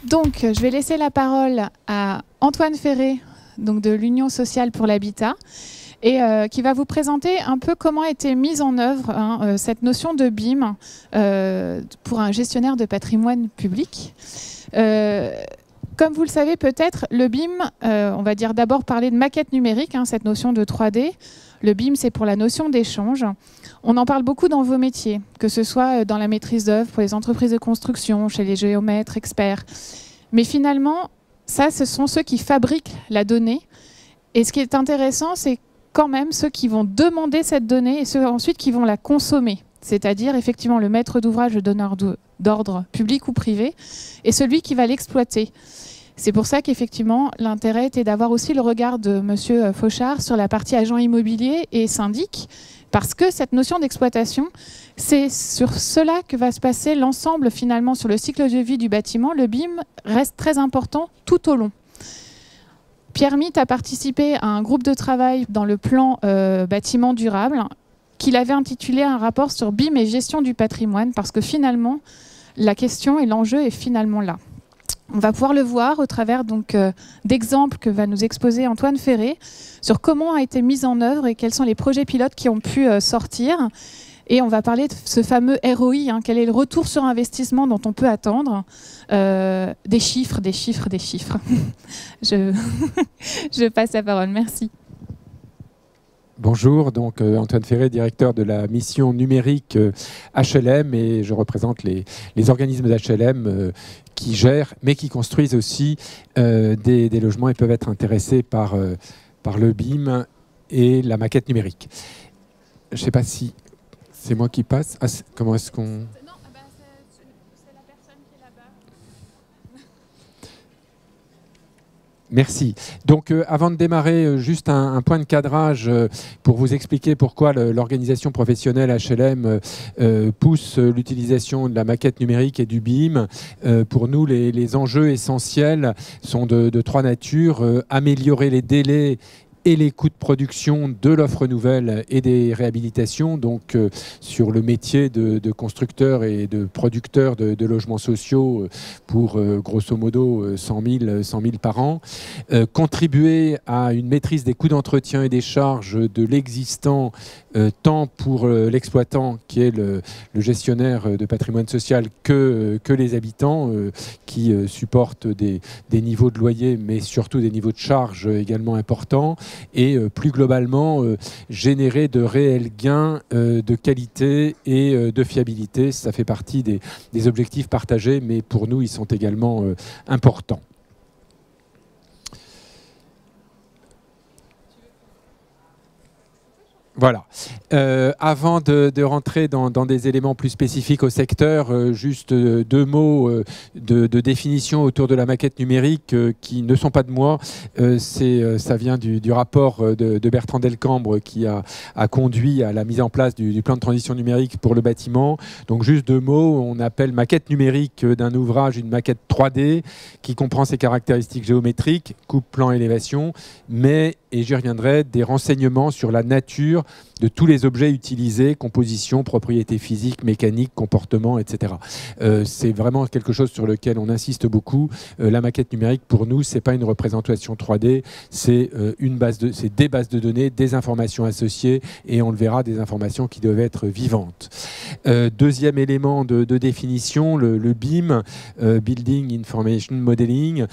Donc, je vais laisser la parole à Antoine Ferré, donc de l'Union sociale pour l'habitat, et qui va vous présenter un peu comment a été mise en œuvre cette notion de BIM pour un gestionnaire de patrimoine public. Comme vous le savez peut-être, le BIM, on va dire d'abord parler de maquette numérique, cette notion de 3D. Le BIM, c'est pour la notion d'échange. On en parle beaucoup dans vos métiers, que ce soit dans la maîtrise d'œuvre, pour les entreprises de construction, chez les géomètres, experts. Mais finalement, ça, ce sont ceux qui fabriquent la donnée. Et ce qui est intéressant, c'est quand même ceux qui vont demander cette donnée et ceux ensuite qui vont la consommer. C'est-à-dire effectivement le maître d'ouvrage, le donneur d'ordre public ou privé, et celui qui va l'exploiter. C'est pour ça qu'effectivement, l'intérêt était d'avoir aussi le regard de M. Fauchard sur la partie agent immobilier et syndic, parce que cette notion d'exploitation, c'est sur cela que va se passer l'ensemble finalement sur le cycle de vie du bâtiment. Le BIM reste très important tout au long. Pierre Mitt a participé à un groupe de travail dans le plan bâtiment durable qu'il avait intitulé un rapport sur BIM et gestion du patrimoine, parce que finalement, la question et l'enjeu est finalement là. On va pouvoir le voir au travers d'exemples que va nous exposer Antoine Ferré sur comment a été mise en œuvre et quels sont les projets pilotes qui ont pu sortir. Et on va parler de ce fameux ROI, quel est le retour sur investissement dont on peut attendre. Des chiffres. Je passe la parole, merci. Bonjour, donc Antoine Ferré, directeur de la mission numérique HLM, et je représente les organismes d'HLM qui gèrent, mais qui construisent aussi des logements et peuvent être intéressés par le BIM et la maquette numérique. Je ne sais pas si c'est moi qui passe. Ah, comment est-ce qu'on... Non, c'est la personne qui est là-bas. Merci. Donc avant de démarrer, juste un point de cadrage pour vous expliquer pourquoi l'organisation professionnelle HLM pousse l'utilisation de la maquette numérique et du BIM. Pour nous, les enjeux essentiels sont de trois natures. Améliorer les délais et les coûts de production de l'offre nouvelle et des réhabilitations, donc sur le métier de constructeur et de producteur de logements sociaux pour grosso modo 100 000 par an. Contribuer à une maîtrise des coûts d'entretien et des charges de l'existant, tant pour l'exploitant qui est le gestionnaire de patrimoine social que les habitants qui supportent des niveaux de loyer mais surtout des niveaux de charges également importants. Et plus globalement, générer de réels gains de qualité et de fiabilité. Ça fait partie des objectifs partagés, mais pour nous, ils sont également importants. Voilà. Avant de rentrer dans des éléments plus spécifiques au secteur, juste deux mots de définition autour de la maquette numérique qui ne sont pas de moi. Ça vient du rapport de Bertrand Delcambre qui a conduit à la mise en place du plan de transition numérique pour le bâtiment. Donc juste deux mots, on appelle maquette numérique d'un ouvrage une maquette 3D qui comprend ses caractéristiques géométriques, coupe, plan, élévation, mais, et j'y reviendrai, des renseignements sur la nature de tous les objets utilisés, composition, propriétés physiques, mécaniques, comportement, etc. C'est vraiment quelque chose sur lequel on insiste beaucoup. La maquette numérique, pour nous, c'est pas une représentation 3D, c'est des bases de données, des informations associées, et on le verra, des informations qui doivent être vivantes. Deuxième élément de définition, le BIM, Building Information Modeling,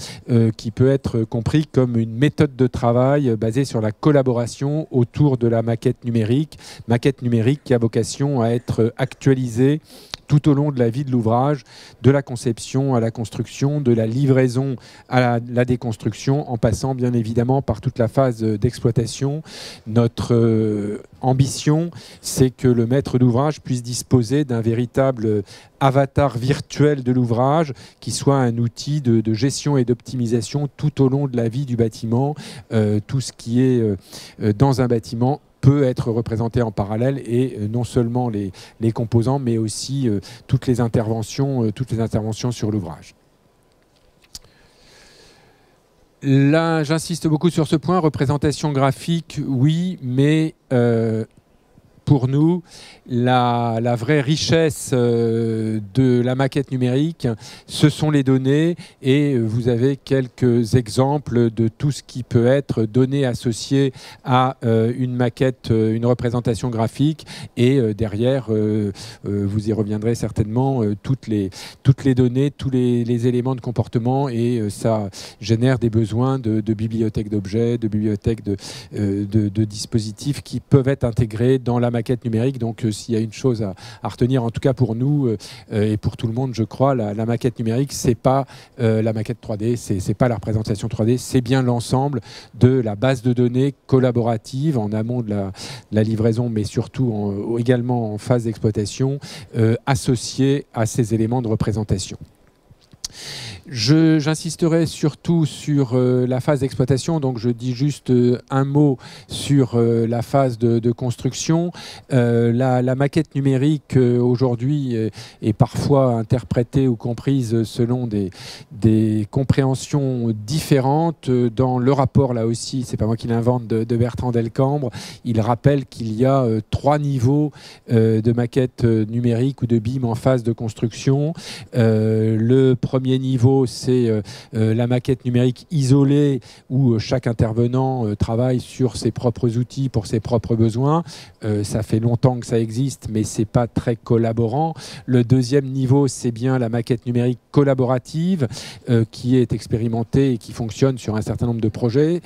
qui peut être compris comme une méthode de travail basée sur la collaboration autour de la maquette numérique qui a vocation à être actualisée tout au long de la vie de l'ouvrage, de la conception à la construction, de la livraison à la déconstruction, en passant bien évidemment par toute la phase d'exploitation. Notre ambition, c'est que le maître d'ouvrage puisse disposer d'un véritable avatar virtuel de l'ouvrage, qui soit un outil de gestion et d'optimisation tout au long de la vie du bâtiment. Tout ce qui est dans un bâtiment peut être représenté en parallèle, et non seulement les composants, mais aussi toutes les interventions sur l'ouvrage. Là, j'insiste beaucoup sur ce point, représentation graphique, oui, mais pour nous, la vraie richesse de la maquette numérique, ce sont les données, et vous avez quelques exemples de tout ce qui peut être donné associé à une maquette, une représentation graphique, et derrière, vous y reviendrez certainement, toutes les données, tous les éléments de comportement, et ça génère des besoins de bibliothèques d'objets, de bibliothèques de dispositifs qui peuvent être intégrés dans la maquette numérique. Donc s'il y a une chose à retenir, en tout cas pour nous et pour tout le monde, je crois, la maquette numérique, c'est pas la maquette 3D, c'est pas la représentation 3D, c'est bien l'ensemble de la base de données collaborative en amont de la livraison, mais surtout également en phase d'exploitation, associée à ces éléments de représentation. J'insisterai surtout sur la phase d'exploitation, donc je dis juste un mot sur la phase de construction. La maquette numérique aujourd'hui est parfois interprétée ou comprise selon des compréhensions différentes. Dans le rapport, là aussi, c'est pas moi qui l'invente, de Bertrand Delcambre, il rappelle qu'il y a 3 niveaux de maquette numérique ou de BIM en phase de construction. Le premier niveau, c'est la maquette numérique isolée où chaque intervenant travaille sur ses propres outils pour ses propres besoins. Ça fait longtemps que ça existe, mais c'est pas très collaborant. Le deuxième niveau, c'est bien la maquette numérique collaborative qui est expérimentée et qui fonctionne sur un certain nombre de projets.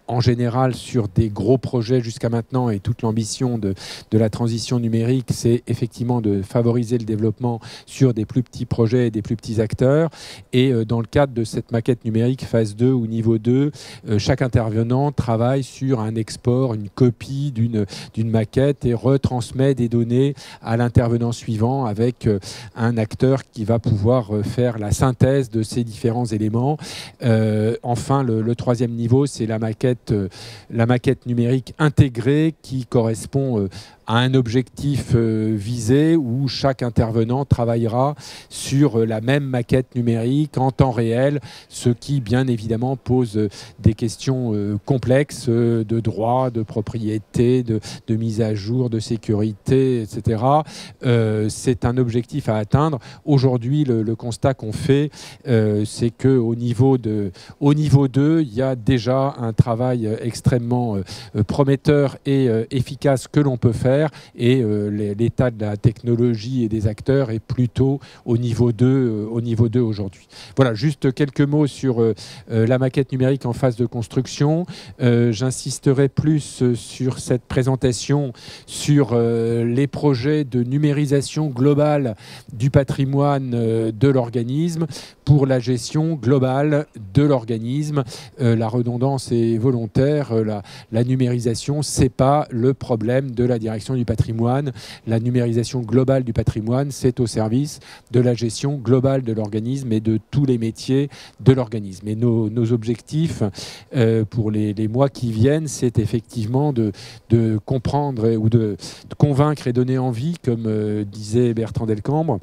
En général, sur des gros projets jusqu'à maintenant, et toute l'ambition de la transition numérique, c'est effectivement de favoriser le développement sur des plus petits projets et des plus petits acteurs. Et dans le cadre de cette maquette numérique phase 2 ou niveau 2, chaque intervenant travaille sur un export, une copie d'une maquette, et retransmet des données à l'intervenant suivant avec un acteur qui va pouvoir faire la synthèse de ces différents éléments. Enfin, le troisième niveau, c'est la maquette numérique intégrée qui correspond à un objectif visé où chaque intervenant travaillera sur la même maquette numérique en temps réel, ce qui bien évidemment pose des questions complexes de droit, de propriété, de mise à jour, de sécurité, etc. C'est un objectif à atteindre. Aujourd'hui, le constat qu'on fait, c'est qu'au niveau 2, il y a déjà un travail extrêmement prometteur et efficace que l'on peut faire, et l'état de la technologie et des acteurs est plutôt au niveau 2 aujourd'hui. Voilà, juste quelques mots sur la maquette numérique en phase de construction. J'insisterai plus sur cette présentation sur les projets de numérisation globale du patrimoine de l'organisme pour la gestion globale de l'organisme. La redondance est volontaire. La numérisation, c'est pas le problème de la direction du patrimoine. La numérisation globale du patrimoine, c'est au service de la gestion globale de l'organisme et de tous les métiers de l'organisme. Et nos objectifs pour les mois qui viennent, c'est effectivement de comprendre ou de convaincre et donner envie, comme disait Bertrand Delcambre.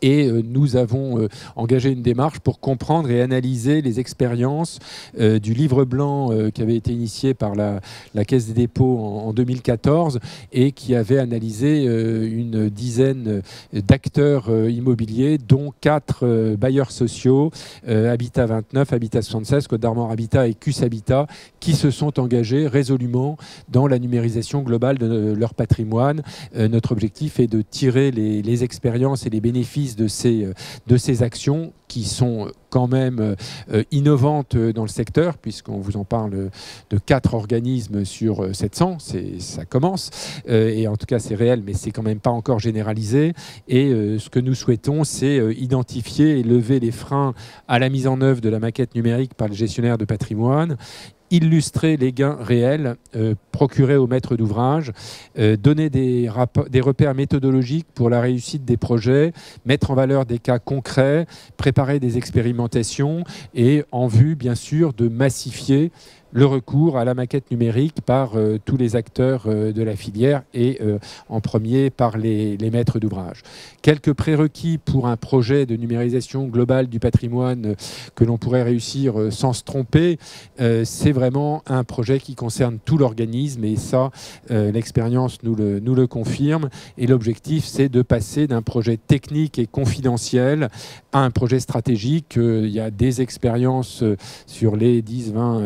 Et nous avons engagé une démarche pour comprendre et analyser les expériences du livre blanc qui avait été initié par la Caisse des dépôts en 2014 et qui avait analysé une dizaine d'acteurs immobiliers, dont 4 bailleurs sociaux, Habitat 29, Habitat 76, Côte d'Armor Habitat et CUS Habitat, qui se sont engagés résolument dans la numérisation globale de leur patrimoine. Notre objectif est de tirer les expériences et les bénéfices de ces actions qui sont quand même innovantes dans le secteur, puisqu'on vous en parle de 4 organismes sur 700, ça commence, et en tout cas c'est réel, mais c'est quand même pas encore généralisé. Et ce que nous souhaitons, c'est identifier et lever les freins à la mise en œuvre de la maquette numérique par les gestionnaires de patrimoine, illustrer les gains réels procurés aux maîtres d'ouvrage, donner des repères méthodologiques pour la réussite des projets, mettre en valeur des cas concrets, préparer des expérimentations et en vue, bien sûr, de massifier le recours à la maquette numérique par tous les acteurs de la filière et en premier par les maîtres d'ouvrage. Quelques prérequis pour un projet de numérisation globale du patrimoine que l'on pourrait réussir sans se tromper, c'est vraiment un projet qui concerne tout l'organisme et ça, l'expérience nous le confirme. Et l'objectif, c'est de passer d'un projet technique et confidentiel à un projet stratégique. Il y a des expériences sur les 10, 20,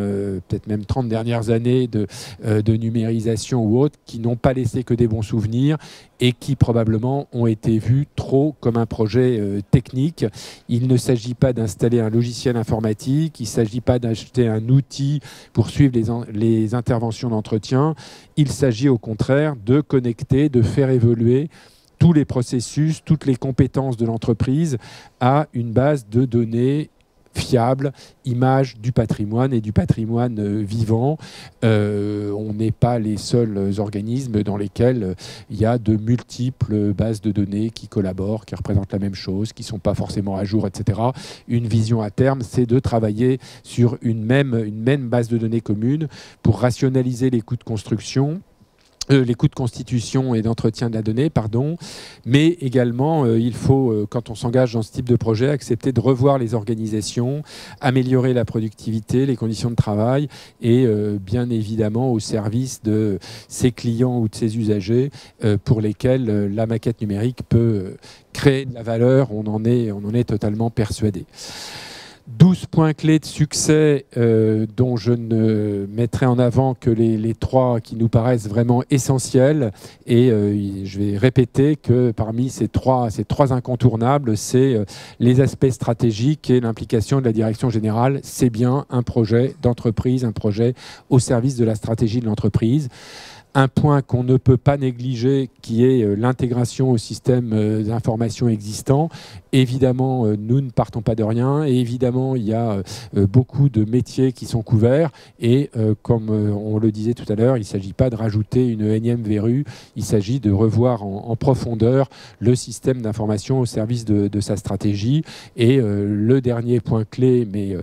peut-être même 30 dernières années de numérisation ou autres qui n'ont pas laissé que des bons souvenirs et qui probablement ont été vus trop comme un projet technique. Il ne s'agit pas d'installer un logiciel informatique, il ne s'agit pas d'acheter un outil pour suivre les interventions d'entretien. Il s'agit au contraire de connecter, de faire évoluer tous les processus, toutes les compétences de l'entreprise à une base de données fiable, image du patrimoine et du patrimoine vivant. On n'est pas les seuls organismes dans lesquels il y a de multiples bases de données qui collaborent, qui représentent la même chose, qui ne sont pas forcément à jour, etc. Une vision à terme, c'est de travailler sur une même base de données commune pour rationaliser les coûts de construction, les coûts de constitution et d'entretien de la donnée, pardon, mais également il faut, quand on s'engage dans ce type de projet, accepter de revoir les organisations, améliorer la productivité, les conditions de travail et bien évidemment au service de ses clients ou de ses usagers pour lesquels la maquette numérique peut créer de la valeur, on en est totalement persuadé. 12 points clés de succès dont je ne mettrai en avant que les 3 qui nous paraissent vraiment essentiels. Et je vais répéter que parmi ces trois incontournables, c'est les aspects stratégiques et l'implication de la direction générale. C'est bien un projet d'entreprise, un projet au service de la stratégie de l'entreprise. Un point qu'on ne peut pas négliger, qui est l'intégration au système d'information existant. Évidemment, nous ne partons pas de rien. Et évidemment, il y a beaucoup de métiers qui sont couverts. Et comme on le disait tout à l'heure, il ne s'agit pas de rajouter une énième verrue. Il s'agit de revoir en profondeur le système d'information au service de sa stratégie. Et le dernier point clé, mais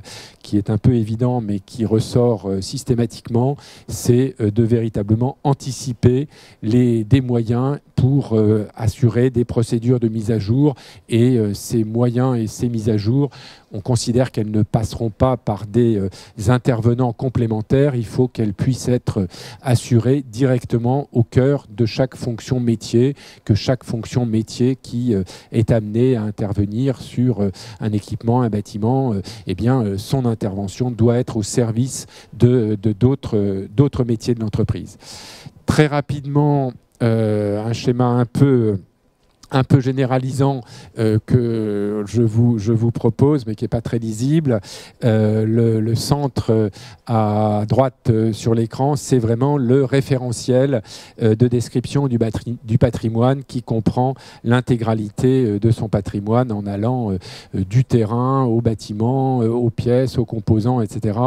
qui est un peu évident, mais qui ressort systématiquement, c'est de véritablement anticiper des moyens pour assurer des procédures de mise à jour. Et ces moyens et ces mises à jour, on considère qu'elles ne passeront pas par des intervenants complémentaires. Il faut qu'elles puissent être assurées directement au cœur de chaque fonction métier, que chaque fonction métier qui est amenée à intervenir sur un équipement, un bâtiment, eh bien, son intervention doit être au service d'autres métiers de l'entreprise. Très rapidement, un schéma un peu généralisant que je vous propose, mais qui n'est pas très lisible. Le centre à droite sur l'écran, c'est vraiment le référentiel de description du patrimoine qui comprend l'intégralité de son patrimoine en allant du terrain au bâtiment, aux pièces, aux composants, etc.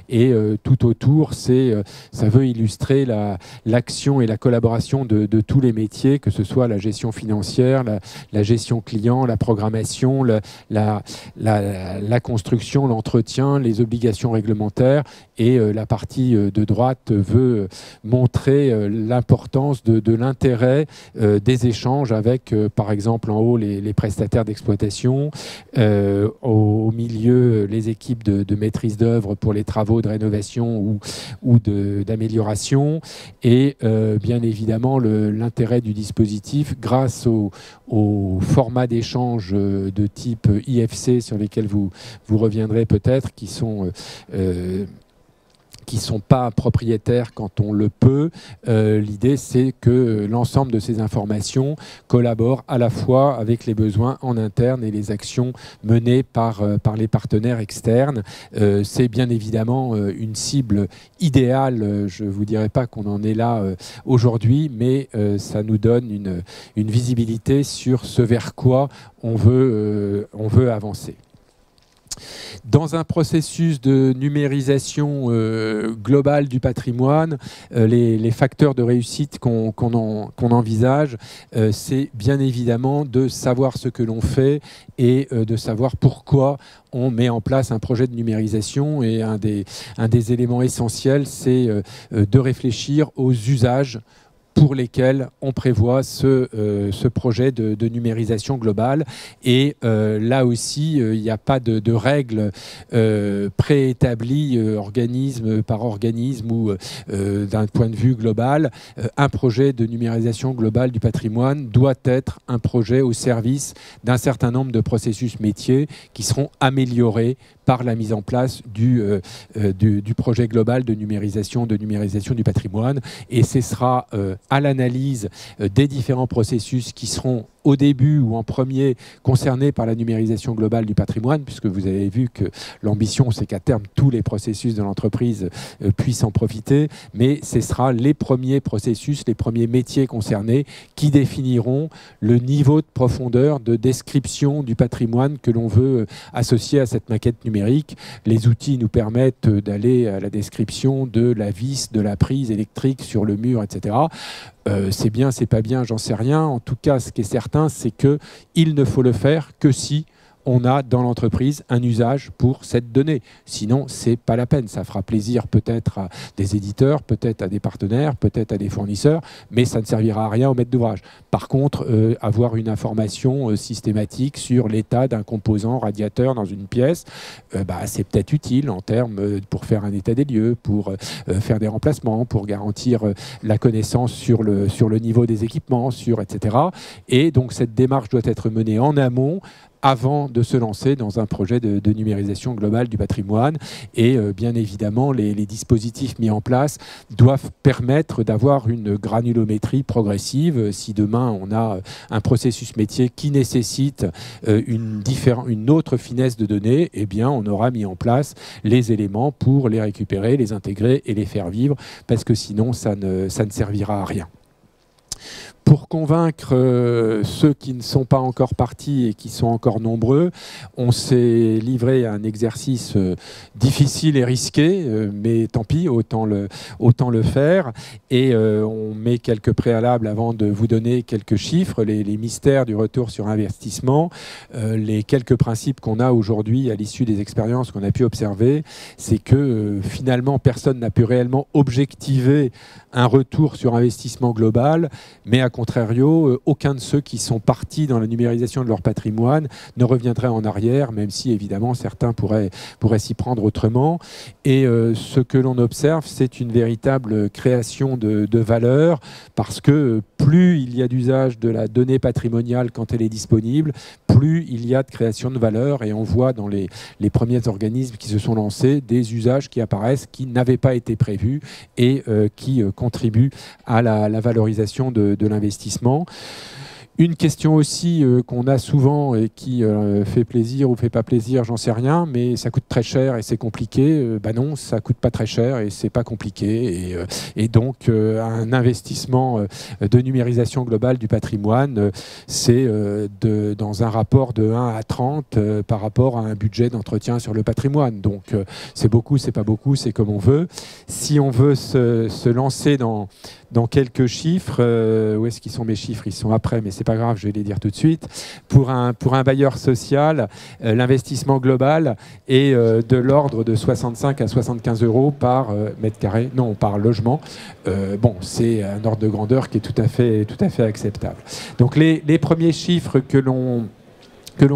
Et tout autour, ça veut illustrer l'action et la collaboration de tous les métiers, que ce soit la gestion financière, la gestion client, la programmation, la construction, l'entretien, les obligations réglementaires. Et la partie de droite veut montrer l'importance de l'intérêt des échanges avec, par exemple, en haut, les prestataires d'exploitation, au milieu, les équipes de maîtrise d'œuvre pour les travaux de rénovation ou d'amélioration, et bien évidemment l'intérêt du dispositif grâce au format d'échange de type IFC sur lesquels vous reviendrez peut-être, qui sont pas propriétaires quand on le peut. L'idée, c'est que l'ensemble de ces informations collaborent à la fois avec les besoins en interne et les actions menées par les partenaires externes. C'est bien évidemment une cible idéale. Je ne vous dirai pas qu'on en est là aujourd'hui, mais ça nous donne une visibilité sur ce vers quoi on veut avancer. Dans un processus de numérisation globale du patrimoine, les facteurs de réussite qu'on envisage, c'est bien évidemment de savoir ce que l'on fait et de savoir pourquoi on met en place un projet de numérisation. Et un des éléments essentiels, c'est de réfléchir aux usages pour lesquels on prévoit ce projet de numérisation globale. Et là aussi, il n'y a pas de règles préétablies organisme par organisme ou d'un point de vue global. Un projet de numérisation globale du patrimoine doit être un projet au service d'un certain nombre de processus métiers qui seront améliorés par la mise en place du projet global de numérisation du patrimoine. Et ce sera à l'analyse des différents processus qui seront au début ou en premier concernés par la numérisation globale du patrimoine, puisque vous avez vu que l'ambition, c'est qu'à terme, tous les processus de l'entreprise puissent en profiter, mais ce sera les premiers processus, les premiers métiers concernés qui définiront le niveau de profondeur de description du patrimoine que l'on veut associer à cette maquette numérique. Les outils nous permettent d'aller à la description de la vis, de la prise électrique sur le mur, etc. C'est bien, c'est pas bien, j'en sais rien. En tout cas, ce qui est certain, c'est qu'il ne faut le faire que si on a dans l'entreprise un usage pour cette donnée. Sinon, c'est pas la peine. Ça fera plaisir peut-être à des éditeurs, peut-être à des partenaires, peut-être à des fournisseurs, mais ça ne servira à rien au maître d'ouvrage. Par contre, avoir une information systématique sur l'état d'un composant radiateur dans une pièce, c'est peut-être utile en termes pour faire un état des lieux, pour faire des remplacements, pour garantir la connaissance sur le niveau des équipements, etc. Et donc, cette démarche doit être menée en amont avant de se lancer dans un projet de numérisation globale du patrimoine. Et bien évidemment, les dispositifs mis en place doivent permettre d'avoir une granulométrie progressive. Si demain, on a un processus métier qui nécessite une autre finesse de données, eh bien, on aura mis en place les éléments pour les récupérer, les intégrer et les faire vivre, parce que sinon, ça ne servira à rien. Pour convaincre ceux qui ne sont pas encore partis et qui sont encore nombreux, on s'est livré à un exercice difficile et risqué, mais tant pis, autant le faire. Et on met quelques préalables avant de vous donner quelques chiffres, les mystères du retour sur investissement, les quelques principes qu'on a aujourd'hui à l'issue des expériences qu'on a pu observer, c'est que finalement, personne n'a pu réellement objectiver un retour sur investissement global, mais à contrario, aucun de ceux qui sont partis dans la numérisation de leur patrimoine ne reviendrait en arrière, même si évidemment certains pourraient s'y prendre autrement. Et ce que l'on observe, c'est une véritable création de valeur, parce que plus il y a d'usage de la donnée patrimoniale quand elle est disponible, plus il y a de création de valeur. Et on voit dans les premiers organismes qui se sont lancés des usages qui apparaissent qui n'avaient pas été prévus et qui contribuent à la valorisation de l'investissement. Une question aussi qu'on a souvent et qui fait plaisir ou fait pas plaisir, j'en sais rien, mais ça coûte très cher et c'est compliqué. Non, ça coûte pas très cher et c'est pas compliqué. Et donc, un investissement de numérisation globale du patrimoine, c'est dans un rapport de 1 à 30 par rapport à un budget d'entretien sur le patrimoine. Donc, c'est beaucoup, c'est pas beaucoup, c'est comme on veut. Si on veut se lancer dans quelques chiffres, où est-ce qu'ils sont mes chiffres? Ils sont après, mais c'est pas grave, je vais les dire tout de suite. Pour un bailleur social, l'investissement global est de l'ordre de 65 à 75 euros par mètre carré, non, par logement. C'est un ordre de grandeur qui est tout à fait acceptable. Donc les premiers chiffres que l'on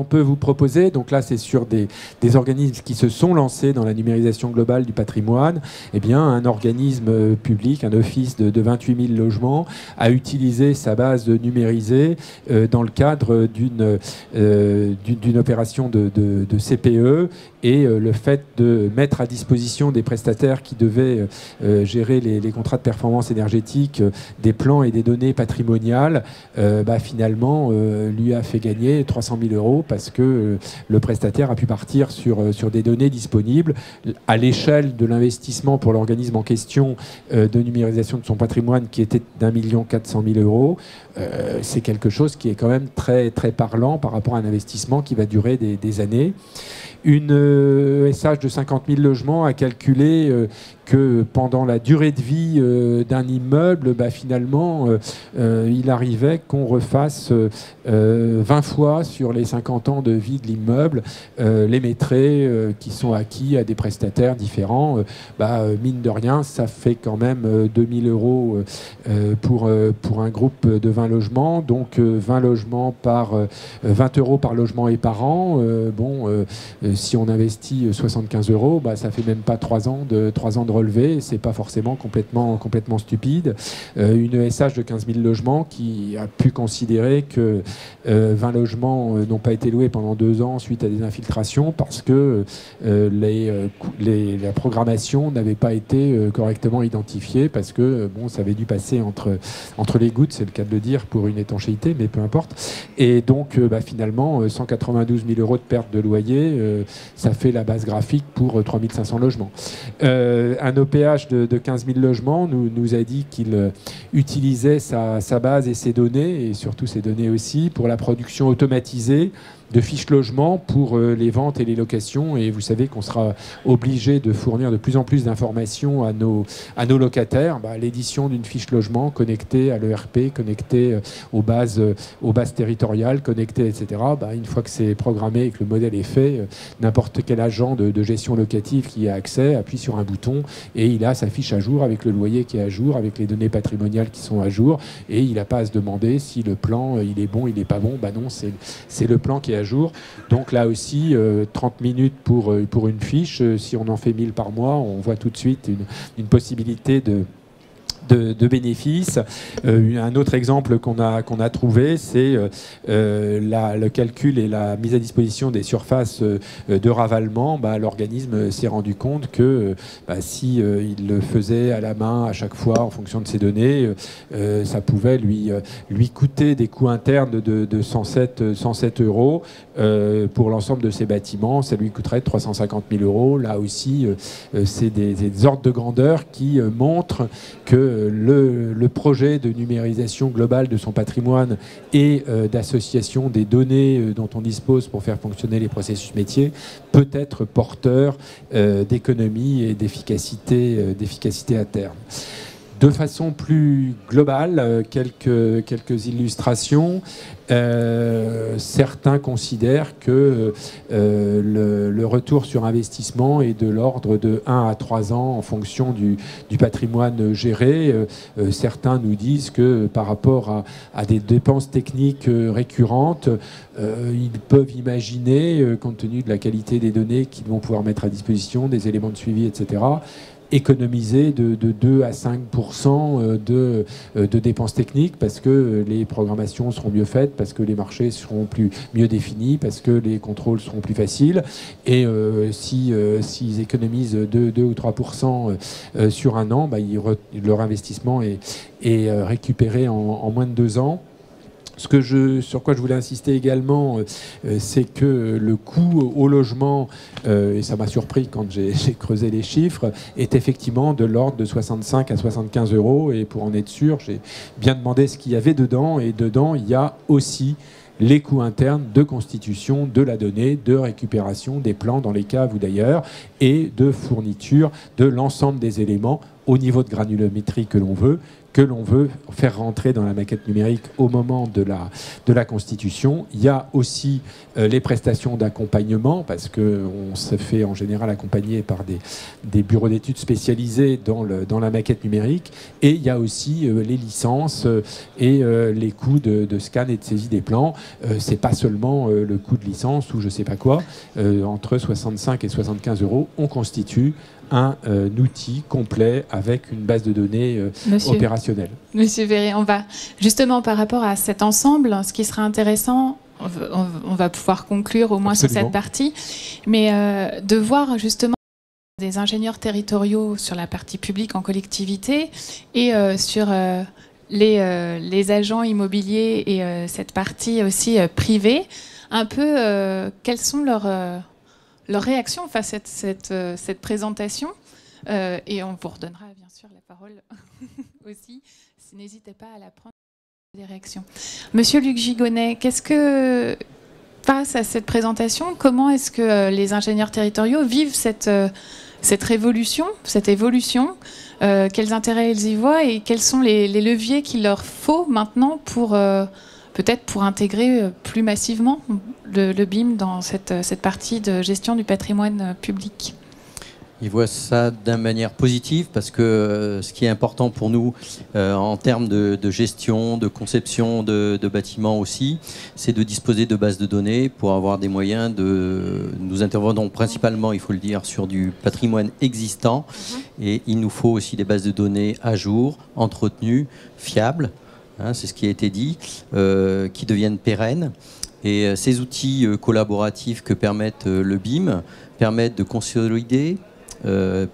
peut vous proposer. Donc là, c'est sur des organismes qui se sont lancés dans la numérisation globale du patrimoine. Eh bien, un organisme public, un office de 28 000 logements, a utilisé sa base numérisée dans le cadre d'une opération de CPE, et le fait de mettre à disposition des prestataires qui devaient gérer les contrats de performance énergétique, des plans et des données patrimoniales, finalement, lui a fait gagner 300 000 euros parce que le prestataire a pu partir sur des données disponibles. À l'échelle de l'investissement pour l'organisme en question de numérisation de son patrimoine, qui était d'1 400 000 euros, c'est quelque chose qui est quand même très, très parlant par rapport à un investissement qui va durer des années. Une ESH de 50 000 logements a calculé que pendant la durée de vie d'un immeuble, finalement, il arrivait qu'on refasse 20 fois sur les 50 ans de vie de l'immeuble les métrés qui sont acquis à des prestataires différents. Mine de rien, ça fait quand même 2000 euros pour un groupe de 20 logements. Donc 20 logements par 20 euros par logement et par an. Si on investit 75 euros, ça fait même pas 3 ans de relevé. C'est pas forcément complètement stupide. Une ESH de 15 000 logements qui a pu considérer que 20 logements n'ont pas été loués pendant 2 ans suite à des infiltrations parce que la programmation n'avait pas été correctement identifiée parce que ça avait dû passer entre les gouttes, c'est le cas de le dire, pour une étanchéité, mais peu importe. Et donc finalement 192 000 euros de perte de loyer, ça fait la base graphique pour 3 500 logements. Un OPH de 15 000 logements nous a dit qu'il utilisait sa base et ses données, et surtout ses données aussi, pour la production automatisée de fiches logements pour les ventes et les locations. Et vous savez qu'on sera obligé de fournir de plus en plus d'informations à nos locataires. L'édition d'une fiche logement connectée à l'ERP, connectée aux bases territoriales, connectée, etc. Une fois que c'est programmé et que le modèle est fait, n'importe quel agent de gestion locative qui y a accès appuie sur un bouton et il a sa fiche à jour avec le loyer qui est à jour, avec les données patrimoniales qui sont à jour, et il n'a pas à se demander si le plan il est bon, il n'est pas bon. Non, c'est le plan qui est à jour. Donc là aussi, 30 minutes pour une fiche. Si on en fait 1000 par mois, on voit tout de suite une possibilité de bénéfices. Un autre exemple qu'on a trouvé, c'est le calcul et la mise à disposition des surfaces de ravalement. L'organisme s'est rendu compte que si il le faisait à la main à chaque fois en fonction de ses données, ça pouvait lui coûter des coûts internes de 107 euros pour l'ensemble de ses bâtiments. Ça lui coûterait 350 000 euros. Là aussi, c'est des ordres de grandeur qui montrent que le projet de numérisation globale de son patrimoine et d'association des données dont on dispose pour faire fonctionner les processus métiers peut être porteur d'économie et d'efficacité à terme. De façon plus globale, quelques illustrations. Certains considèrent que le retour sur investissement est de l'ordre de 1 à 3 ans en fonction du patrimoine géré. Certains nous disent que par rapport à des dépenses techniques récurrentes, ils peuvent imaginer, compte tenu de la qualité des données qu'ils vont pouvoir mettre à disposition, des éléments de suivi, etc., économiser de 2 à 5% de dépenses techniques parce que les programmations seront mieux faites, parce que les marchés seront mieux définis, parce que les contrôles seront plus faciles. Et s'ils économisent 2 ou 3% sur un an, leur investissement est récupéré en moins de 2 ans. Sur quoi je voulais insister également, c'est que le coût au logement, et ça m'a surpris quand j'ai creusé les chiffres, est effectivement de l'ordre de 65 à 75 euros. Et pour en être sûr, j'ai bien demandé ce qu'il y avait dedans. Et dedans, il y a aussi les coûts internes de constitution de la donnée, de récupération des plans dans les caves ou d'ailleurs, et de fourniture de l'ensemble des éléments au niveau de granulométrie que l'on veut faire rentrer dans la maquette numérique au moment de la constitution. Il y a aussi les prestations d'accompagnement, parce qu'on se fait en général accompagner par des bureaux d'études spécialisés dans la maquette numérique. Et il y a aussi les licences et les coûts de scan et de saisie des plans. C'est pas seulement le coût de licence ou je sais pas quoi. Entre 65 et 75 euros, on constitue un outil complet avec une base de données opérationnelle. Monsieur Ferré, on va justement par rapport à cet ensemble, ce qui sera intéressant, on va pouvoir conclure au moins Absolument. sur cette partie, mais de voir justement des ingénieurs territoriaux sur la partie publique en collectivité et sur les agents immobiliers et cette partie aussi privée, un peu quelles sont leurs réactions face à cette présentation. Et on vous redonnera bien sûr la parole aussi. N'hésitez pas à la prendre des réactions. Monsieur Luc Gigonnet, qu'est-ce que face à cette présentation, comment est-ce que les ingénieurs territoriaux vivent cette révolution, cette évolution, quels intérêts ils y voient et quels sont les leviers qu'il leur faut maintenant pour peut-être pour intégrer plus massivement le BIM dans cette partie de gestion du patrimoine public. Ils voient ça d'une manière positive parce que ce qui est important pour nous en termes de gestion, de conception de bâtiments aussi, c'est de disposer de bases de données pour avoir des moyens de... Nous intervenons principalement, il faut le dire, sur du patrimoine existant et il nous faut aussi des bases de données à jour, entretenues, fiables, hein, c'est ce qui a été dit, qui deviennent pérennes. Et ces outils collaboratifs que permettent le BIM permettent de consolider,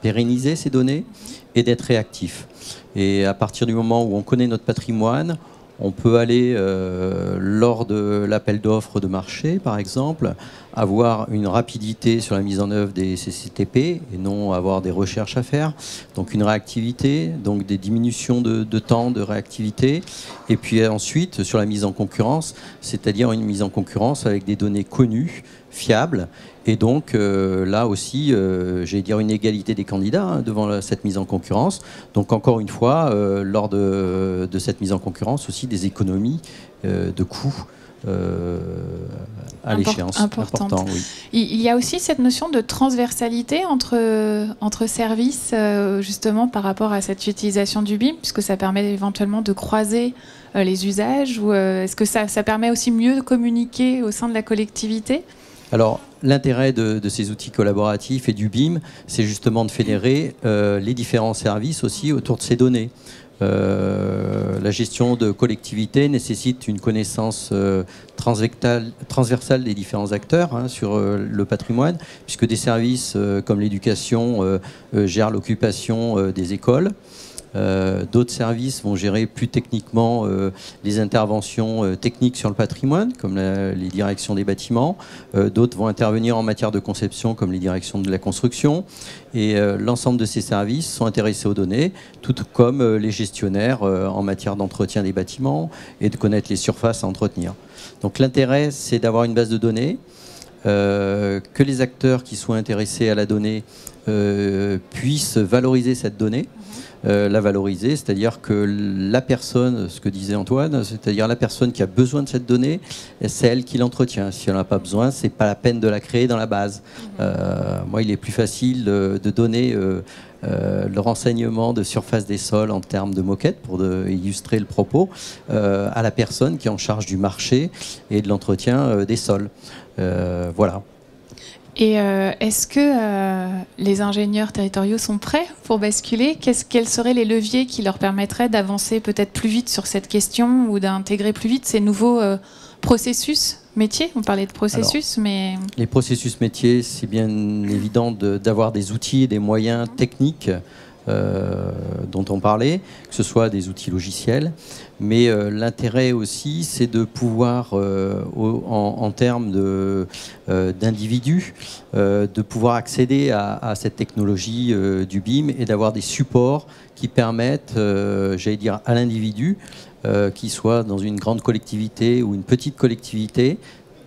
pérenniser ces données et d'être réactif. Et à partir du moment où on connaît notre patrimoine, on peut aller, lors de l'appel d'offres de marché, par exemple, avoir une rapidité sur la mise en œuvre des CCTP et non avoir des recherches à faire. Donc une réactivité, donc des diminutions de temps de réactivité. Et puis ensuite, sur la mise en concurrence, c'est-à-dire une mise en concurrence avec des données connues, fiables. Et donc là aussi, j'allais dire une égalité des candidats hein, devant cette mise en concurrence. Donc encore une fois, lors de cette mise en concurrence, aussi des économies de coûts à l'échéance. Important, oui. Il y a aussi cette notion de transversalité entre services, justement par rapport à cette utilisation du BIM, puisque ça permet éventuellement de croiser les usages, ou est-ce que ça permet aussi mieux de communiquer au sein de la collectivité ? Alors, l'intérêt de ces outils collaboratifs et du BIM, c'est justement de fédérer les différents services aussi autour de ces données. La gestion de collectivité nécessite une connaissance transversale des différents acteurs hein, sur le patrimoine, puisque des services comme l'éducation gèrent l'occupation des écoles. D'autres services vont gérer plus techniquement les interventions techniques sur le patrimoine, comme les directions des bâtiments. D'autres vont intervenir en matière de conception, comme les directions de la construction. Et l'ensemble de ces services sont intéressés aux données, tout comme les gestionnaires en matière d'entretien des bâtiments et de connaître les surfaces à entretenir. Donc l'intérêt, c'est d'avoir une base de données, que les acteurs qui soient intéressés à la donnée puissent valoriser cette donnée. La valoriser, c'est-à-dire que la personne, ce que disait Antoine, c'est-à-dire la personne qui a besoin de cette donnée, c'est elle qui l'entretient. Si elle n'en a pas besoin, c'est pas la peine de la créer dans la base. Moi, il est plus facile de donner le renseignement de surface des sols en termes de moquette pour illustrer le propos à la personne qui est en charge du marché et de l'entretien des sols. Voilà. Et est-ce que les ingénieurs territoriaux sont prêts pour basculer ? Quels seraient les leviers qui leur permettraient d'avancer peut-être plus vite sur cette question ou d'intégrer plus vite ces nouveaux processus métiers ? On parlait de processus, mais... Les processus métiers, c'est bien évident d'avoir des outils et des moyens techniques dont on parlait, que ce soit des outils logiciels. Mais l'intérêt aussi, c'est de pouvoir, en termes d'individus, de pouvoir accéder à cette technologie du BIM et d'avoir des supports qui permettent, j'allais dire, à l'individu, qu'il soit dans une grande collectivité ou une petite collectivité,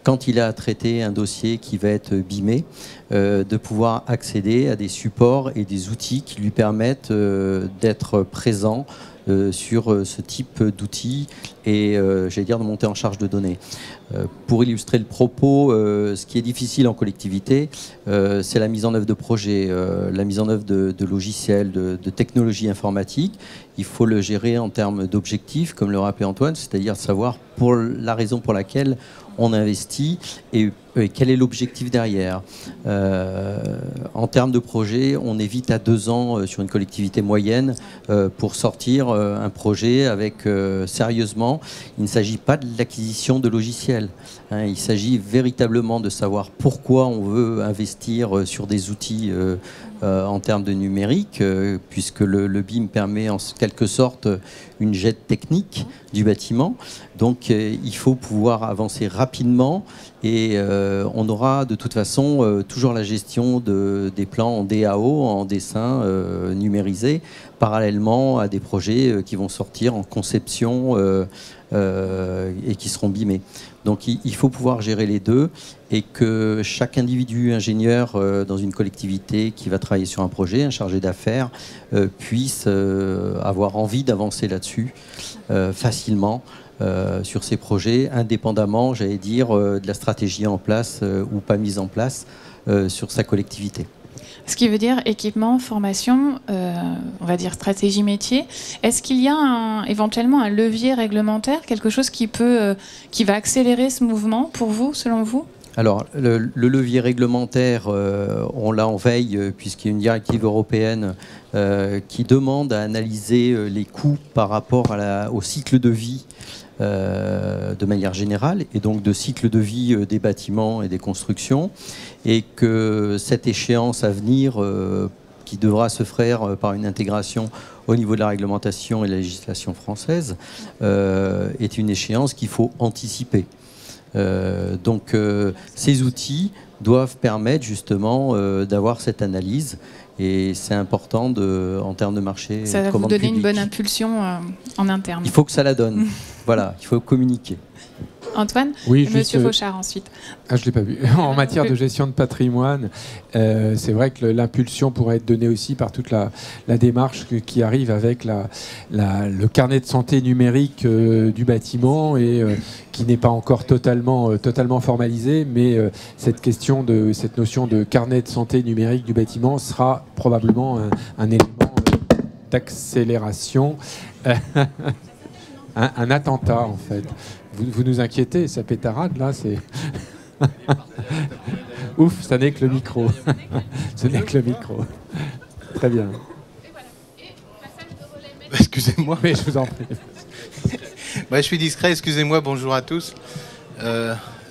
quand il a à traiter un dossier qui va être BIMé, de pouvoir accéder à des supports et des outils qui lui permettent d'être présent sur ce type d'outils et, j'allais dire, de monter en charge de données. Pour illustrer le propos, ce qui est difficile en collectivité, c'est la mise en œuvre de projets, la mise en œuvre de logiciels, de technologies informatiques. Il faut le gérer en termes d'objectifs, comme le rappelait Antoine, c'est-à-dire savoir pour la raison pour laquelle on investit et quel est l'objectif derrière. En termes de projet, on est vite à 2 ans sur une collectivité moyenne pour sortir un projet avec sérieusement. Il ne s'agit pas de l'acquisition de logiciels. Hein, il s'agit véritablement de savoir pourquoi on veut investir sur des outils en termes de numérique, puisque le BIM permet en quelque sorte une jette technique du bâtiment. Donc il faut pouvoir avancer rapidement et on aura de toute façon toujours la gestion des plans en DAO, en dessin numérisé, parallèlement à des projets qui vont sortir en conception et qui seront BIMés. Donc il faut pouvoir gérer les deux et que chaque individu ingénieur dans une collectivité qui va travailler sur un projet, un chargé d'affaires, puisse avoir envie d'avancer là-dessus facilement sur ces projets, indépendamment, j'allais dire, de la stratégie en place ou pas mise en place sur sa collectivité. Ce qui veut dire équipement, formation, on va dire stratégie métier. Est-ce qu'il y a éventuellement un levier réglementaire, quelque chose qui va accélérer ce mouvement pour vous, selon vous ? Alors, le levier réglementaire, on l'a en veille, puisqu'il y a une directive européenne qui demande à analyser les coûts par rapport au cycle de vie de manière générale, et donc de cycle de vie des bâtiments et des constructions, et que cette échéance à venir, qui devra se faire par une intégration au niveau de la réglementation et de la législation française, est une échéance qu'il faut anticiper. Donc ces outils doivent permettre justement d'avoir cette analyse, et c'est important en termes de marché. Ça va vous donner une bonne impulsion en interne. Il faut que ça la donne. Voilà, il faut communiquer. Antoine, oui, Monsieur Fauchard ensuite. Ah, je ne l'ai pas vu. En matière de gestion de patrimoine, c'est vrai que l'impulsion pourrait être donnée aussi par toute la démarche qui arrive avec le carnet de santé numérique du bâtiment et qui n'est pas encore totalement formalisé, mais cette notion de carnet de santé numérique du bâtiment sera probablement un élément d'accélération. Un attentat, en fait. Vous nous inquiétez, ça pétarade, là, c'est... Ouf, ça n'est que le micro. Ce n'est que le micro. Très bien. Excusez-moi. Mais je vous en prie. Je suis discret, excusez-moi, bonjour à tous.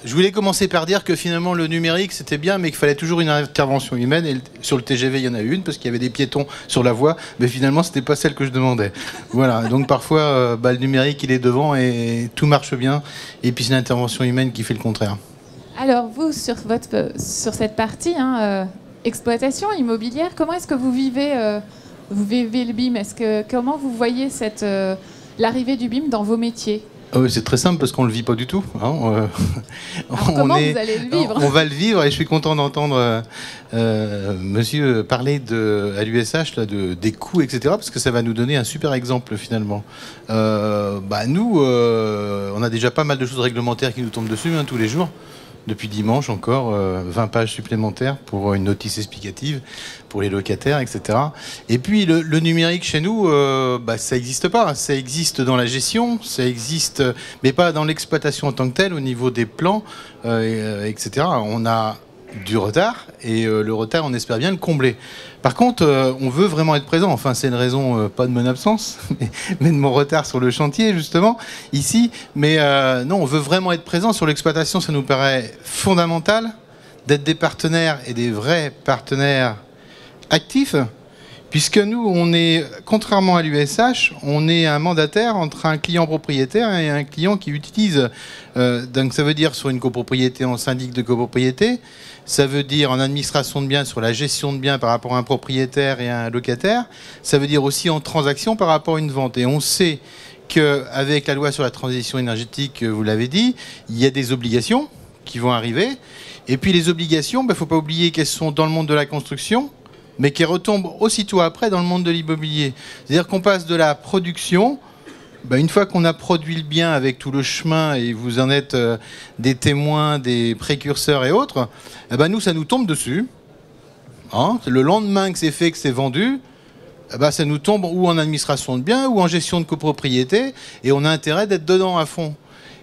Je voulais commencer par dire que finalement le numérique c'était bien, mais qu'il fallait toujours une intervention humaine. Et sur le TGV, il y en a une parce qu'il y avait des piétons sur la voie, mais finalement c'était pas celle que je demandais. Voilà. Donc parfois le numérique il est devant et tout marche bien, et puis c'est l'intervention humaine qui fait le contraire. Alors vous sur cette partie exploitation immobilière, comment est-ce que vous vivez le BIM? Comment vous voyez l'arrivée du BIM dans vos métiers? C'est très simple parce qu'on ne le vit pas du tout. Comment vous allez le vivre? On va le vivre, et je suis content d'entendre monsieur parler à l'USH des coûts, etc. Parce que ça va nous donner un super exemple finalement. Nous, on a déjà pas mal de choses réglementaires qui nous tombent dessus tous les jours. Depuis dimanche encore, 20 pages supplémentaires pour une notice explicative pour les locataires, etc. Et puis le numérique chez nous, ça n'existe pas. Ça existe dans la gestion, ça existe, mais pas dans l'exploitation en tant que telle, au niveau des plans, etc. On a du retard, et le retard, on espère bien le combler. Par contre, on veut vraiment être présent. Enfin, c'est une raison, pas de mon absence, mais de mon retard sur le chantier, justement, ici. Mais non, on veut vraiment être présent sur l'exploitation. Ça nous paraît fondamental d'être des partenaires, et des vrais partenaires actifs, puisque nous, on est, contrairement à l'USH, on est un mandataire entre un client propriétaire et un client qui utilise. Donc ça veut dire sur une copropriété, en syndic de copropriété, ça veut dire en administration de biens, sur la gestion de biens par rapport à un propriétaire et à un locataire, ça veut dire aussi en transaction par rapport à une vente. Et on sait qu'avec la loi sur la transition énergétique, vous l'avez dit, il y a des obligations qui vont arriver. Et puis les obligations, il ne faut pas oublier qu'elles sont dans le monde de la construction, mais qui retombent aussitôt après dans le monde de l'immobilier. C'est-à-dire qu'on passe de la production, une fois qu'on a produit le bien avec tout le chemin, et vous en êtes des témoins, des précurseurs et autres, nous, ça nous tombe dessus. Le lendemain que c'est fait, que c'est vendu, ça nous tombe ou en administration de biens ou en gestion de copropriété, et on a intérêt d'être dedans à fond.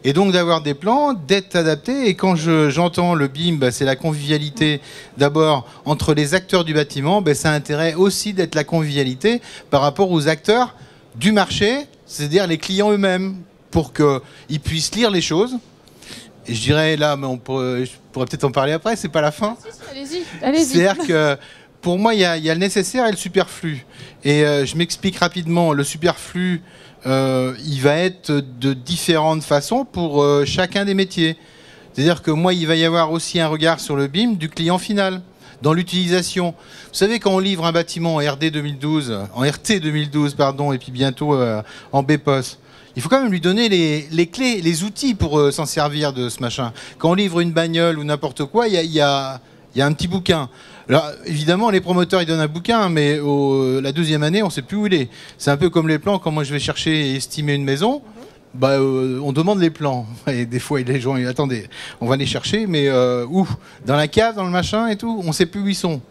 Et donc d'avoir des plans, d'être adapté. Et quand j'entends le BIM, c'est la convivialité d'abord entre les acteurs du bâtiment, ça a intérêt aussi d'être la convivialité par rapport aux acteurs du marché, c'est-à-dire les clients eux-mêmes, pour qu'ils puissent lire les choses. Et je dirais là, mais je pourrais peut-être en parler après, c'est pas la fin. Allez-y. C'est-à-dire que pour moi, il y a le nécessaire et le superflu. Et je m'explique rapidement. Le superflu, il va être de différentes façons pour chacun des métiers. C'est-à-dire que moi, il va y avoir aussi un regard sur le BIM du client final. dans l'utilisation. Vous savez, quand on livre un bâtiment en RT 2012, pardon, et puis bientôt en BPOS, il faut quand même lui donner les clés, les outils pour s'en servir de ce machin. Quand on livre une bagnole ou n'importe quoi, il y a un petit bouquin. Alors, évidemment, les promoteurs, ils donnent un bouquin, mais la deuxième année, on ne sait plus où il est. C'est un peu comme les plans, quand moi je vais chercher et estimer une maison, on demande les plans. Et des fois, les gens, attendez, on va les chercher, mais où? Dans la cave, dans le machin et tout, on ne sait plus où ils sont.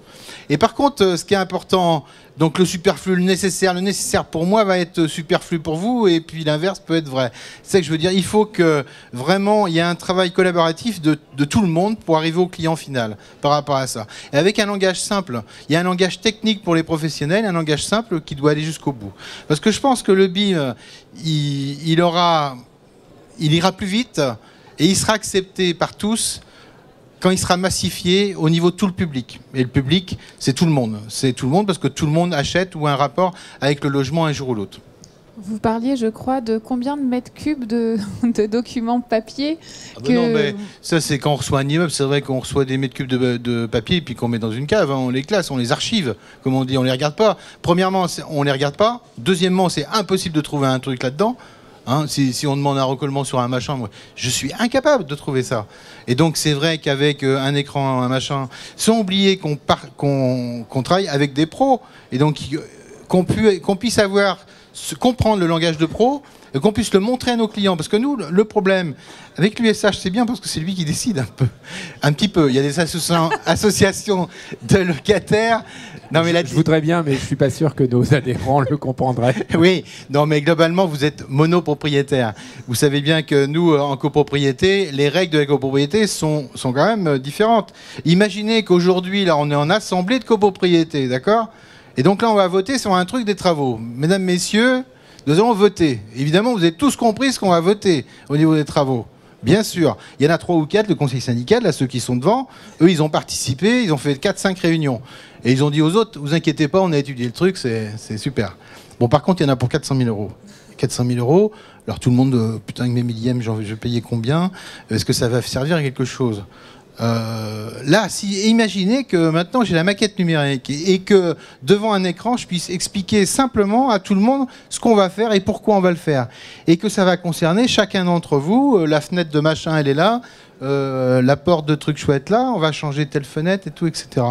Et par contre, ce qui est important, donc le superflu, le nécessaire pour moi va être superflu pour vous, et puis l'inverse peut être vrai. C'est ça que je veux dire. Il faut que vraiment il y ait un travail collaboratif de tout le monde pour arriver au client final par rapport à ça. Et avec un langage simple, il y a un langage technique pour les professionnels, un langage simple qui doit aller jusqu'au bout. Parce que je pense que le BIM, il ira plus vite et il sera accepté par tous quand il sera massifié au niveau de tout le public. Et le public, c'est tout le monde. C'est tout le monde parce que tout le monde achète ou a un rapport avec le logement un jour ou l'autre. Vous parliez, je crois, de combien de mètres cubes de documents papier Non, mais ça, c'est quand on reçoit un immeuble. C'est vrai qu'on reçoit des mètres cubes de papier et puis qu'on met dans une cave. Hein, on les classe, on les archive, comme on dit. On les regarde pas. Premièrement, on les regarde pas. Deuxièmement, c'est impossible de trouver un truc là-dedans. Hein, si on demande un recollement sur un machin, moi, je suis incapable de trouver ça. Et donc c'est vrai qu'avec un écran, un machin, sans oublier qu'on travaille avec des pros, et donc qu'on puisse comprendre le langage de pro, et qu'on puisse le montrer à nos clients. Parce que nous, le problème avec l'USH, c'est bien parce que c'est lui qui décide un petit peu. Il y a des associations de locataires. Non, mais je voudrais bien, mais je ne suis pas sûr que nos adhérents le comprendraient. Oui, non, mais globalement, vous êtes monopropriétaire. Vous savez bien que nous, en copropriété, les règles de la copropriété sont quand même différentes. Imaginez qu'aujourd'hui, là, on est en assemblée de copropriété, d'accord? Et donc là, on va voter sur un truc des travaux. Mesdames, messieurs, nous allons voter. Évidemment, vous avez tous compris ce qu'on va voter au niveau des travaux. Bien sûr. Il y en a 3 ou 4, le conseil syndical, là, ceux qui sont devant, eux, ils ont participé, ils ont fait 4-5 réunions. Et ils ont dit aux autres, vous inquiétez pas, on a étudié le truc, c'est super. Bon, par contre, il y en a pour 400 000 euros. 400 000 euros, alors tout le monde, putain, mes millièmes, je vais payer combien? Est-ce que ça va servir à quelque chose? Là, imaginez que maintenant j'ai la maquette numérique et que devant un écran, je puisse expliquer simplement à tout le monde ce qu'on va faire et pourquoi on va le faire. Et que ça va concerner chacun d'entre vous. La fenêtre de machin, elle est là. La porte de truc chouette là, on va changer telle fenêtre et tout, etc.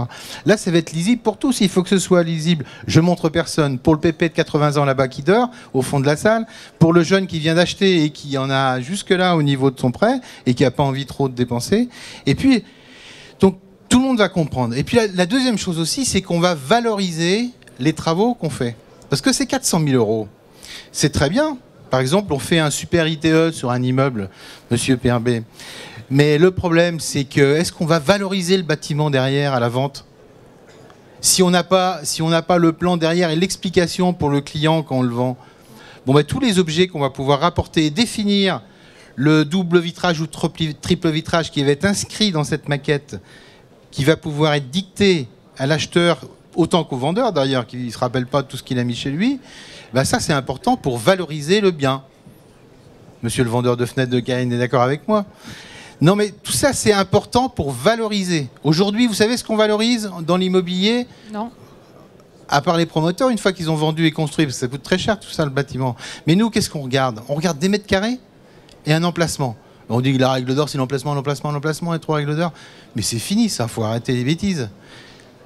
Là, ça va être lisible pour tous. Il faut que ce soit lisible. Je montre personne. Pour le pépé de 80 ans là-bas qui dort, au fond de la salle. Pour le jeune qui vient d'acheter et qui en a jusque-là au niveau de son prêt et qui n'a pas envie trop de dépenser. Et puis, donc, tout le monde va comprendre. Et puis, la deuxième chose aussi, c'est qu'on va valoriser les travaux qu'on fait. Parce que c'est 400 000 euros. C'est très bien. Par exemple, on fait un super ITE sur un immeuble, monsieur PRB. Mais le problème, c'est que est-ce qu'on va valoriser le bâtiment derrière à la vente? Si on n'a pas le plan derrière et l'explication pour le client quand on le vend, bon, tous les objets qu'on va pouvoir rapporter et définir le double vitrage ou triple vitrage qui va être inscrit dans cette maquette, qui va pouvoir être dicté à l'acheteur autant qu'au vendeur d'ailleurs, qui ne se rappelle pas de tout ce qu'il a mis chez lui, ça c'est important pour valoriser le bien. Monsieur le vendeur de fenêtres de Caen est d'accord avec moi? Non, mais tout ça, c'est important pour valoriser. Aujourd'hui, vous savez ce qu'on valorise dans l'immobilier? Non. À part les promoteurs, une fois qu'ils ont vendu et construit, parce que ça coûte très cher tout ça, le bâtiment. Mais nous, qu'est-ce qu'on regarde? On regarde des mètres carrés et un emplacement. On dit que la règle d'or, c'est l'emplacement et 3 règles d'or. Mais c'est fini, ça, faut arrêter les bêtises.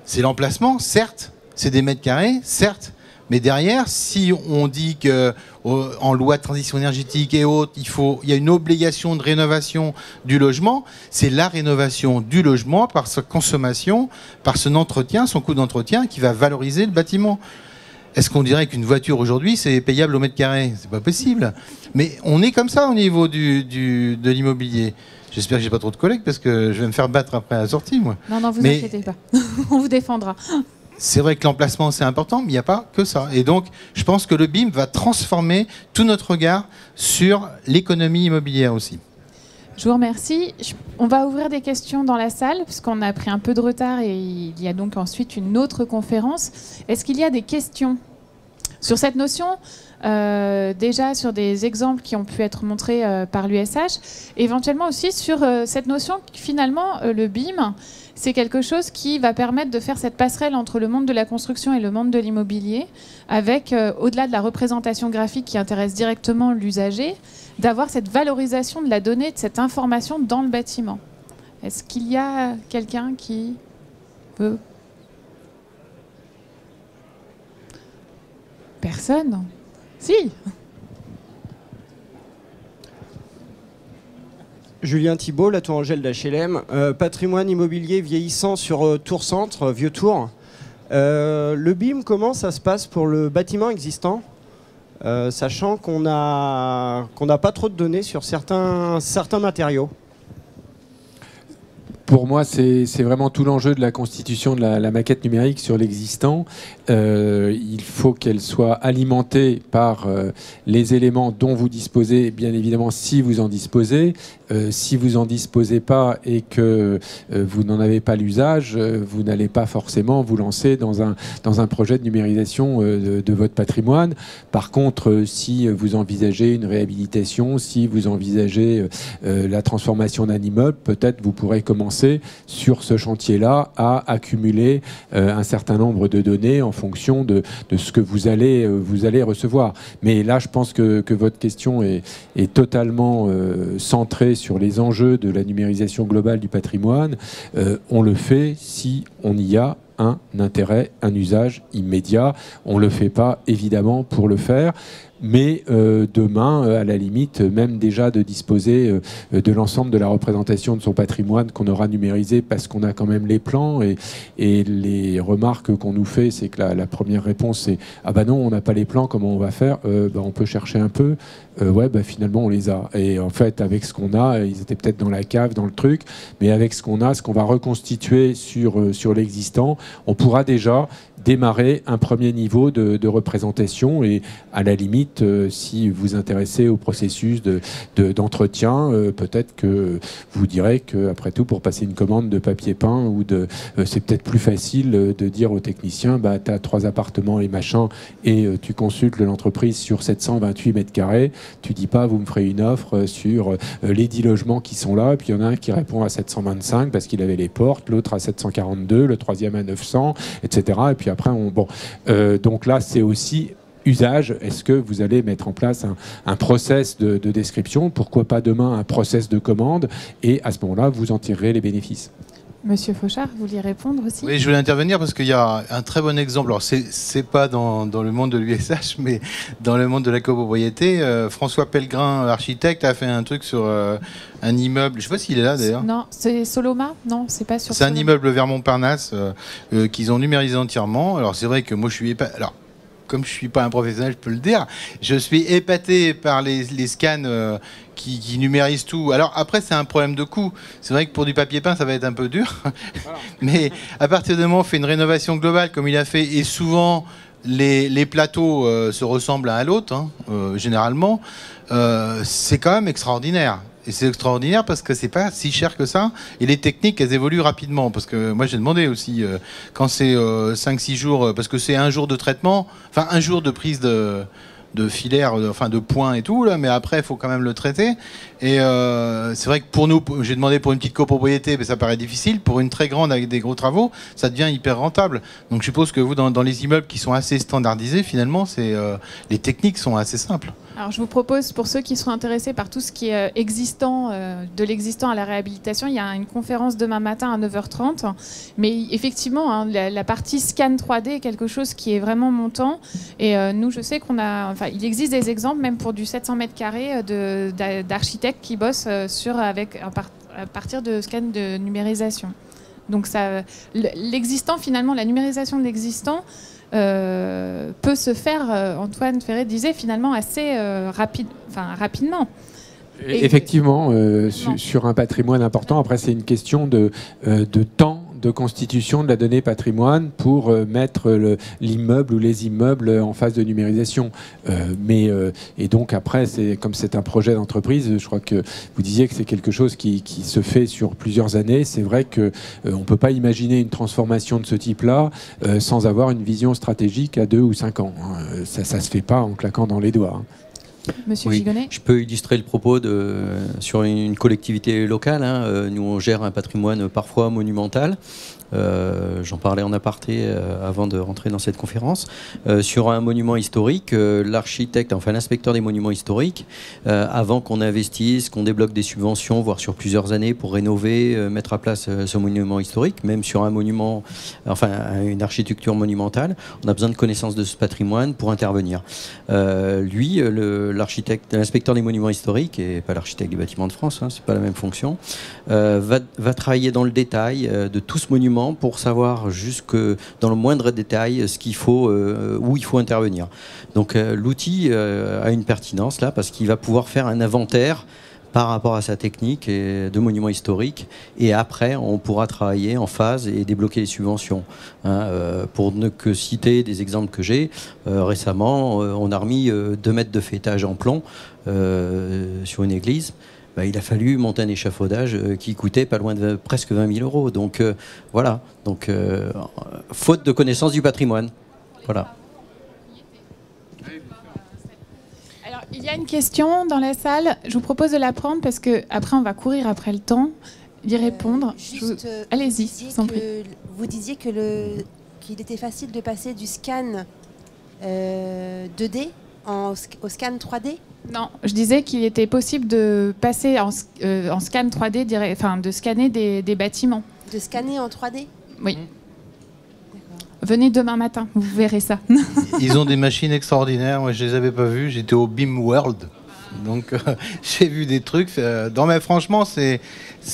C'est l'emplacement, certes, c'est des mètres carrés, certes. Mais derrière, si on dit qu'en loi de transition énergétique et autres, il y a une obligation de rénovation du logement, c'est la rénovation du logement par sa consommation, par son entretien, son coût d'entretien qui va valoriser le bâtiment. Est-ce qu'on dirait qu'une voiture aujourd'hui, c'est payable au mètre carré? C'est pas possible. Mais on est comme ça au niveau de l'immobilier. J'espère que j'ai pas trop de collègues parce que je vais me faire battre après la sortie, moi. Non, vous inquiétez pas. On vous défendra. C'est vrai que l'emplacement, c'est important, mais il n'y a pas que ça. Et donc, je pense que le BIM va transformer tout notre regard sur l'économie immobilière aussi. Je vous remercie. On va ouvrir des questions dans la salle, puisqu'on a pris un peu de retard et il y a donc ensuite une autre conférence. Est-ce qu'il y a des questions Sur cette notion, déjà sur des exemples qui ont pu être montrés par l'USH, éventuellement aussi sur cette notion que finalement le BIM, c'est quelque chose qui va permettre de faire cette passerelle entre le monde de la construction et le monde de l'immobilier, avec, au-delà de la représentation graphique qui intéresse directement l'usager, d'avoir cette valorisation de la donnée, de cette information dans le bâtiment. Est-ce qu'il y a quelqu'un qui veut? Personne? Si. Julien Thibault, la Tour Angèle d'HLM. Patrimoine immobilier vieillissant sur Tour Centre, Vieux Tour. Le BIM, comment ça se passe pour le bâtiment existant, sachant qu'on n'a pas trop de données sur certains matériaux? Pour moi, c'est vraiment tout l'enjeu de la constitution de la maquette numérique sur l'existant. Il faut qu'elle soit alimentée par les éléments dont vous disposez, bien évidemment, si vous en disposez. Si vous n'en disposez pas et que vous n'en avez pas l'usage, vous n'allez pas forcément vous lancer dans un projet de numérisation de votre patrimoine. Par contre, si vous envisagez une réhabilitation, si vous envisagez la transformation d'un immeuble, peut-être vous pourrez commencer sur ce chantier-là à accumuler un certain nombre de données en fonction de ce que vous allez recevoir. Mais là, je pense que votre question est totalement centrée sur les enjeux de la numérisation globale du patrimoine. On le fait si on y a un intérêt, un usage immédiat. On ne le fait pas, évidemment, pour le faire. Mais demain, à la limite, même déjà de disposer de l'ensemble de la représentation de son patrimoine qu'on aura numérisé parce qu'on a quand même les plans. Et les remarques qu'on nous fait, c'est que la première réponse, c'est « Ah bah non, on n'a pas les plans, comment on va faire ?» On peut chercher un peu. Ouais, bah finalement, on les a. Et en fait, avec ce qu'on a, ils étaient peut-être dans la cave, dans le truc, mais avec ce qu'on a, ce qu'on va reconstituer sur l'existant, on pourra déjà démarrer un premier niveau de représentation et à la limite, si vous vous intéressez au processus d'entretien, peut-être que vous direz qu'après tout, pour passer une commande de papier peint, c'est peut-être plus facile de dire au technicien, bah, tu as 3 appartements et machin, et tu consultes l'entreprise sur 728 mètres carrés, tu dis pas, vous me ferez une offre sur les 10 logements qui sont là, et puis il y en a un qui répond à 725 parce qu'il avait les portes, l'autre à 742, le troisième à 900, etc. Et puis après, donc là, c'est aussi usage. Est-ce que vous allez mettre en place un process de description? Pourquoi pas demain un process de commande? Et à ce moment-là, vous en tirerez les bénéfices. Monsieur Fauchard, vous vouliez répondre aussi? Oui, je voulais intervenir parce qu'il y a un très bon exemple. Alors, c'est pas dans le monde de l'USH, mais dans le monde de la copropriété. François Pellegrin, architecte, a fait un truc sur un immeuble. Je sais pas s'il est là d'ailleurs. Non, c'est Soloma? Non, c'est pas sur. C'est un immeuble vers Montparnasse qu'ils ont numérisé entièrement. Alors, c'est vrai que moi, je suis épaté. Alors, comme je suis pas un professionnel, je peux le dire. Je suis épaté par les scans qui numérisent tout. Alors après, c'est un problème de coût. C'est vrai que pour du papier peint, ça va être un peu dur. Voilà. Mais à partir du moment où on fait une rénovation globale, comme il a fait, et souvent les plateaux se ressemblent l'un à l'autre, hein, généralement, c'est quand même extraordinaire. Et c'est extraordinaire parce que c'est pas si cher que ça. Et les techniques, elles évoluent rapidement. Parce que moi, j'ai demandé aussi, quand c'est 5-6 jours, parce que c'est un jour de traitement, enfin un jour de prise de filaire, enfin de points et tout, là, mais après, il faut quand même le traiter. Et c'est vrai que pour nous, j'ai demandé pour une petite copropriété, mais ça paraît difficile. Pour une très grande avec des gros travaux, ça devient hyper rentable. Donc je suppose que vous, dans les immeubles qui sont assez standardisés, finalement, les techniques sont assez simples. Alors je vous propose, pour ceux qui sont intéressés par tout ce qui est existant, de l'existant à la réhabilitation, il y a une conférence demain matin à 9h30. Mais effectivement, hein, la partie scan 3D est quelque chose qui est vraiment montant. Et nous, je sais il existe des exemples, même pour du 700 mètres carrés, d'architectes qui bossent à partir de scans de numérisation. Donc l'existant, finalement, la numérisation de l'existant, peut se faire, Antoine Ferré disait, finalement assez rapidement. Effectivement, sur un patrimoine important. Après, c'est une question de temps de constitution de la donnée patrimoine pour mettre l'immeuble ou les immeubles en phase de numérisation. Et donc après, comme c'est un projet d'entreprise, je crois que vous disiez que c'est quelque chose qui se fait sur plusieurs années. C'est vrai qu'on ne peut pas imaginer une transformation de ce type-là sans avoir une vision stratégique à 2 ou 5 ans. Ça ne se fait pas en claquant dans les doigts. Monsieur Oui, Gigonnet. je peux illustrer le propos sur une collectivité locale. Nous, on gère un patrimoine parfois monumental. J'en parlais en aparté avant de rentrer dans cette conférence. Sur un monument historique, l'architecte, enfin l'inspecteur des monuments historiques, avant qu'on investisse, qu'on débloque des subventions, voire sur plusieurs années pour rénover, mettre à place ce monument historique, même sur un monument, enfin une architecture monumentale, on a besoin de connaissance de ce patrimoine pour intervenir. Lui, l'inspecteur des monuments historiques, et pas l'architecte des bâtiments de France, c'est pas la même fonction, va travailler dans le détail de tout ce monument pour savoir jusque dans le moindre détail ce qu'il faut, où il faut intervenir. Donc l'outil a une pertinence là parce qu'il va pouvoir faire un inventaire par rapport à sa technique de monuments historiques et après on pourra travailler en phase et débloquer les subventions. Pour ne que citer des exemples que j'ai, récemment on a remis 2 mètres de faîtage en plomb sur une église. Il a fallu monter un échafaudage qui coûtait pas loin de presque 20 000 euros. Donc voilà, donc faute de connaissance du patrimoine. Voilà. Alors, il y a une question dans la salle. Je vous propose de la prendre parce que après on va courir après le temps d'y répondre. Allez-y, je vous en prie. Vous disiez qu'il était facile de passer du scan 2D au scan 3D. Non, je disais qu'il était possible de passer en scan 3D, enfin de scanner des bâtiments. De scanner en 3D ? Oui. Venez demain matin, vous verrez ça. Ils ont des machines extraordinaires, moi je les avais pas vues, j'étais au BIM World. Donc j'ai vu des trucs, mais franchement c'est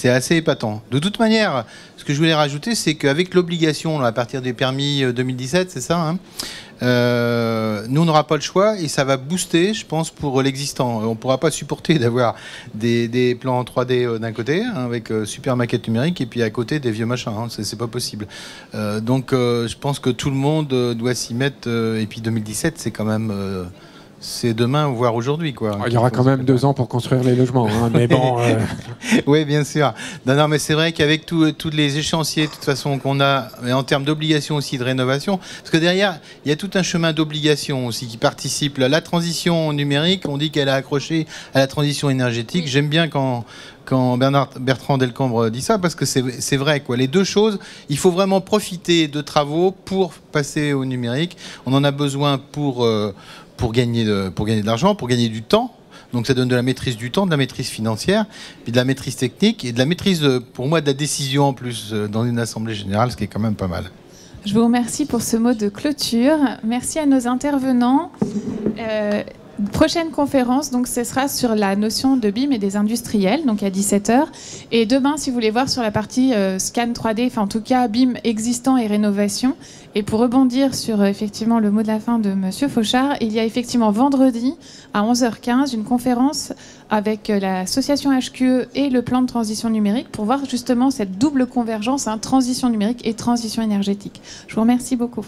assez épatant. De toute manière, ce que je voulais rajouter, c'est qu'avec l'obligation, à partir des permis 2017, c'est ça, nous on n'aura pas le choix et ça va booster, je pense, pour l'existant. On ne pourra pas supporter d'avoir des plans en 3D d'un côté, avec super maquette numérique, et puis à côté des vieux machins, c'est pas possible. Donc je pense que tout le monde doit s'y mettre, et puis 2017 c'est quand même... c'est demain, voire aujourd'hui, quoi. Il y aura quand même 2 ans pour construire les logements, mais bon... Oui, bien sûr. Non, mais c'est vrai qu'avec tous les échéanciers, de toute façon, qu'on a, et en termes d'obligations aussi de rénovation, parce que derrière, il y a tout un chemin d'obligations aussi qui participe. La transition numérique, on dit qu'elle a accroché à la transition énergétique. J'aime bien quand Bertrand Delcambre dit ça, parce que c'est vrai, quoi. Les deux choses, il faut vraiment profiter de travaux pour passer au numérique. On en a besoin pour gagner de l'argent, pour gagner du temps. Donc ça donne de la maîtrise du temps, de la maîtrise financière, puis de la maîtrise technique et de la maîtrise, pour moi, de la décision en plus dans une assemblée générale, ce qui est quand même pas mal. Je vous remercie pour ce mot de clôture. Merci à nos intervenants. Prochaine conférence, donc ce sera sur la notion de BIM et des industriels, donc à 17h. Et demain, si vous voulez voir sur la partie scan 3D, enfin en tout cas BIM existant et rénovation. Et pour rebondir sur effectivement le mot de la fin de Monsieur Fauchard, il y a effectivement vendredi à 11h15 une conférence avec l'association HQE et le plan de transition numérique pour voir justement cette double convergence, transition numérique et transition énergétique. Je vous remercie beaucoup.